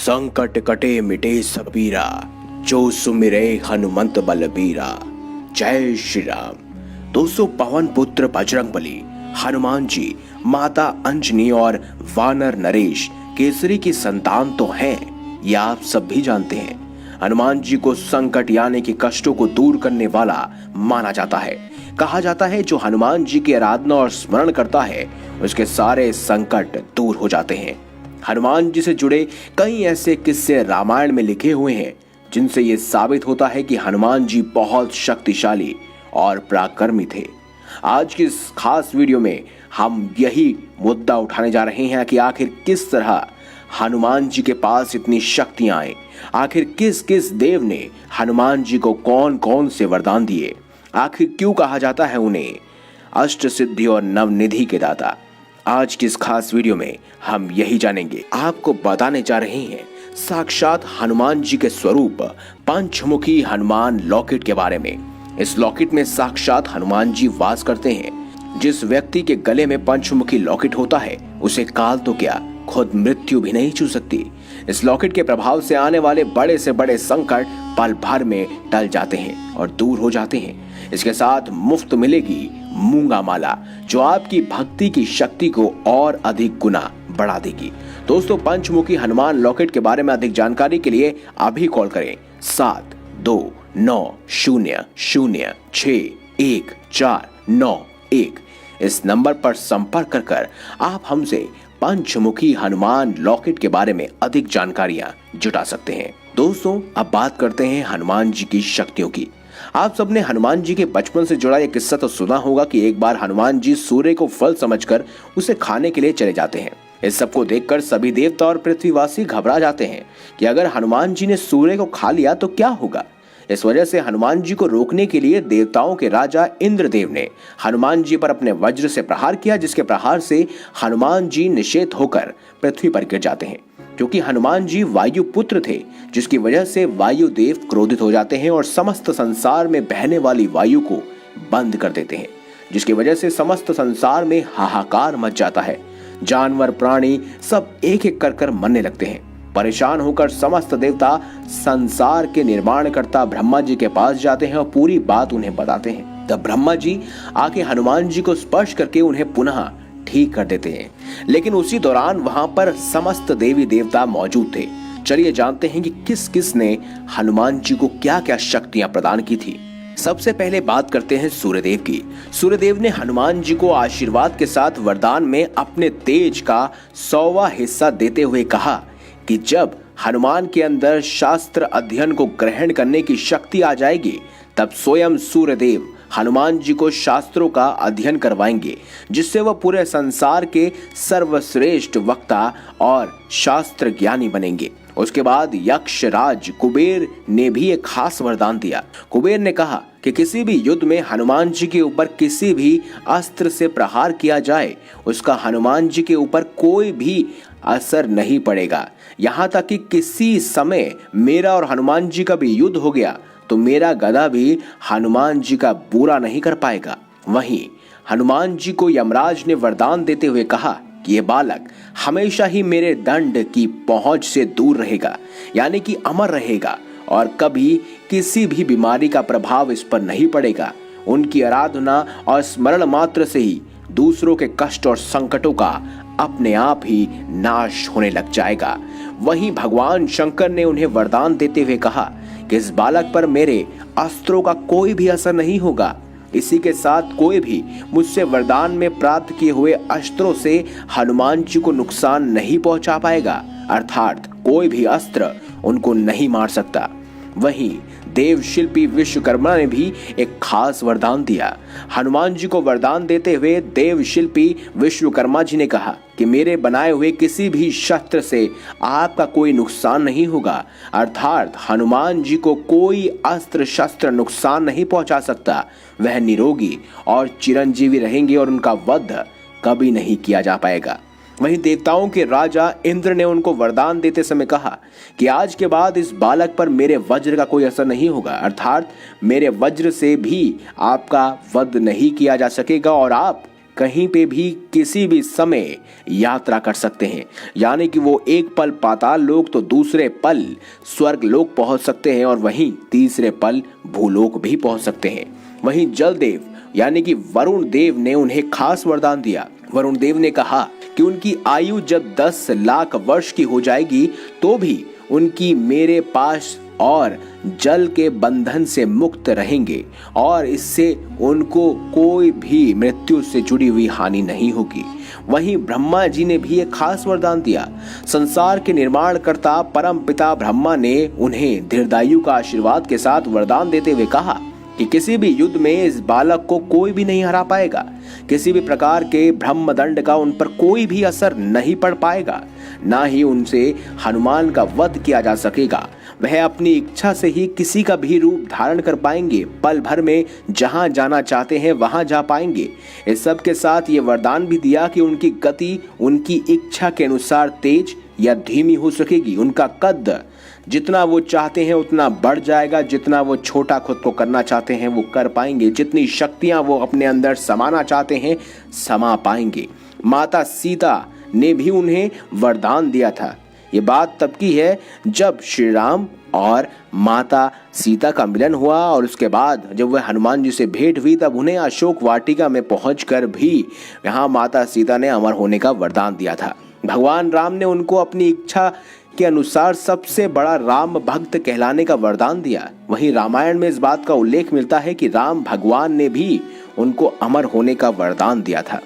संकट कटे मिटे सब पीरा, जो सुमिरे हनुमंत बलबीरा। जय श्री राम। दोस्तों, पवन पुत्र बजरंगबली, हनुमान जी, माता अंजनी और वानर नरेश केसरी की संतान तो हैं, ये आप सब भी जानते हैं। हनुमान जी को संकट यानी कि कष्टों को दूर करने वाला माना जाता है। कहा जाता है जो हनुमान जी की आराधना और स्मरण करता है उसके सारे संकट दूर हो जाते हैं। हनुमान जी से जुड़े कई ऐसे किस्से रामायण में लिखे हुए हैं जिनसे ये साबित होता है कि हनुमान जी बहुत शक्तिशाली और पराक्रमी थे। आज की इस खास वीडियो में हम यही मुद्दा उठाने जा रहे हैं कि आखिर किस तरह हनुमान जी के पास इतनी शक्तियां आए, आखिर किस किस देव ने हनुमान जी को कौन कौन से वरदान दिए, आखिर क्यों कहा जाता है उन्हें अष्ट सिद्धि और नवनिधि के दाता। आज की इस खास वीडियो में हम यही जानेंगे। आपको बताने जा रहे हैं साक्षात हनुमान जी के स्वरूप पंचमुखी हनुमान लॉकेट के बारे में। इस लॉकेट में साक्षात हनुमान जी वास करते हैं। जिस व्यक्ति के गले में पंचमुखी लॉकेट होता है उसे काल तो क्या, खुद मृत्यु भी नहीं छू सकती। इस लॉकेट के प्रभाव से आने वाले बड़े से बड़े संकट पल भर में टल जाते हैं और दूर हो जाते हैं। इसके साथ मुफ्त मिलेगी मूंगा माला, जो आपकी भक्ति की शक्ति को और अधिक गुना बढ़ा देगी। दोस्तों, पंचमुखी हनुमान लॉकेट के बारे में अधिक जानकारी के लिए अभी कॉल करें 7290061491। इस नंबर पर संपर्क कर आप हमसे पंचमुखी हनुमान लॉकेट के बारे में अधिक जानकारियां जुटा सकते हैं। दोस्तों, अब बात करते हैं हनुमान जी की शक्तियों की। आप सबने हनुमान जी के बचपन से जुड़ा एक किस्सा तो सुना होगा कि एक बार हनुमान जी सूर्य को फल समझकर उसे खाने के लिए चले जाते हैं। इस सब को देखकर सभी देवता और पृथ्वीवासी घबरा जाते हैं कि अगर हनुमान जी ने सूर्य को खा लिया तो क्या होगा। इस वजह से हनुमान जी को रोकने के लिए देवताओं के राजा इंद्रदेव ने हनुमान जी पर अपने वज्र से प्रहार किया, जिसके प्रहार से हनुमान जी निषेध होकर पृथ्वी पर गिर जाते हैं। क्योंकि हनुमान जी वायु पुत्र थे, जिसकी वजह से वायु देव क्रोधित हो जाते हैं और समस्त संसार में बहने वाली वायु को बंद कर देते हैं, जिसकी वजह से समस्त संसार में हाहाकार मच जाता है। जानवर प्राणी सब एक एक कर मरने लगते हैं। परेशान होकर समस्त देवता संसार के निर्माणकर्ता ब्रह्मा जी के पास जाते हैं और पूरी बात उन्हें बताते हैं। तब ब्रह्मा जी आके हनुमान जी को स्पर्श करके उन्हें पुनः ठीक कर देते हैं। लेकिन उसी दौरान वहां पर समस्त देवी देवता मौजूद थे। चलिए जानते हैं कि किस किस ने हनुमान जी को क्या क्या शक्तियां प्रदान की थी। सबसे पहले बात करते हैं सूर्यदेव की। सूर्यदेव ने हनुमान जी को आशीर्वाद के साथ वरदान में अपने तेज का 100वां हिस्सा देते हुए कहा कि जब हनुमान के अंदर शास्त्र अध्ययन को ग्रहण करने की शक्ति आ जाएगी तब स्वयं सूर्यदेव हनुमान जी को शास्त्रों का अध्ययन करवाएंगे, जिससे वह पूरे संसार के सर्वश्रेष्ठ वक्ता और शास्त्र ज्ञानी बनेंगे। उसके बाद यक्षराज कुबेर ने भी एक खास वरदान दिया। कुबेर ने कहा कि किसी भी युद्ध में हनुमान जी के ऊपर किसी भी अस्त्र से प्रहार किया जाए, उसका हनुमान जी के ऊपर कोई भी असर नहीं पड़ेगा। यहाँ तक कि किसी समय मेरा और हनुमान जी का भी युद्ध हो गया तो मेरा गदा भी हनुमान जी का बुरा नहीं कर पाएगा। वहीं हनुमान जी को यमराज ने वरदान देते हुए कहा कि ये बालक हमेशा ही मेरे दंड की पहुंच से दूर रहेगा, यानी कि अमर रहेगा और कभी किसी भी बीमारी का प्रभाव इस पर नहीं पड़ेगा। उनकी आराधना और स्मरण मात्र से ही दूसरों के कष्ट और संकटों का अपने आप ही नाश होने लग जाएगा। वहीं भगवान शंकर ने उन्हें वरदान देते हुए कहा कि इस बालक पर मेरे अस्त्रों का कोई भी असर नहीं होगा। इसी के साथ कोई भी मुझसे वरदान में प्राप्त किए हुए अस्त्रों से हनुमान जी को नुकसान नहीं पहुंचा पाएगा, अर्थात कोई भी अस्त्र उनको नहीं मार सकता। वहीं देव शिल्पी विश्वकर्मा ने भी एक खास वरदान दिया। हनुमान जी को वरदान देते हुए देव शिल्पी विश्वकर्मा जी ने कहा कि मेरे बनाए हुए किसी भी शस्त्र से आपका कोई नुकसान नहीं होगा, अर्थात हनुमान जी को कोई अस्त्र शस्त्र नुकसान नहीं पहुंचा सकता। वह निरोगी और चिरंजीवी रहेंगे और उनका वध कभी नहीं किया जा पाएगा। वहीं देवताओं के राजा इंद्र ने उनको वरदान देते समय कहा कि आज के बाद इस बालक पर मेरे वज्र का कोई असर नहीं होगा, अर्थात मेरे वज्र से भी आपका वध नहीं किया जा सकेगा और आप कहीं पे भी किसी भी समय यात्रा कर सकते हैं, यानी कि वो एक पल पाताल लोक तो दूसरे पल स्वर्ग लोक पहुंच सकते हैं और वहीं तीसरे पल भूलोक भी पहुंच सकते हैं। वहीं जलदेव यानी कि वरुण देव ने उन्हें खास वरदान दिया। वरुण देव ने कहा कि उनकी आयु जब 10 लाख वर्ष की हो जाएगी तो भी उनकी मेरे पास और जल के बंधन से मुक्त रहेंगे और इससे उनको कोई भी मृत्यु से जुड़ी हुई हानि नहीं होगी। वहीं ब्रह्मा जी ने भी एक खास वरदान दिया। संसार के निर्माणकर्ता परम पिता ब्रह्मा ने उन्हें दीर्घायु का आशीर्वाद के साथ वरदान देते हुए कहा कि किसी भी युद्ध में इस बालक को कोई भी नहीं हरा पाएगा, किसी भी प्रकार के ब्रह्मदंड का उन पर कोई भी असर नहीं पड़ पाएगा, ना ही उनसे हनुमान का वध किया जा सकेगा। वह अपनी इच्छा से ही किसी का भी रूप धारण कर पाएंगे, पल भर में जहां जाना चाहते हैं वहां जा पाएंगे। इस सब के साथ ये वरदान भी दिया कि उनकी गति उनकी इच्छा के अनुसार तेज या धीमी हो सकेगी। उनका कद जितना वो चाहते हैं उतना बढ़ जाएगा, जितना वो छोटा खुद को करना चाहते हैं वो कर पाएंगे, जितनी शक्तियां वो अपने अंदर समाना चाहते हैं समा पाएंगे। माता सीता ने भी उन्हें वरदान दिया था। ये बात तब की है जब श्री राम और माता सीता का मिलन हुआ और उसके बाद जब वह हनुमान जी से भेंट हुई तब उन्हें अशोक वाटिका में पहुंचकर भी यहाँ माता सीता ने अमर होने का वरदान दिया था। भगवान राम ने उनको अपनी इच्छा के अनुसार सबसे बड़ा राम भक्त कहलाने का वरदान दिया। वहीं रामायण में इस बात का उल्लेख मिलता है कि राम भगवान ने भी उनको अमर होने का वरदान दिया था।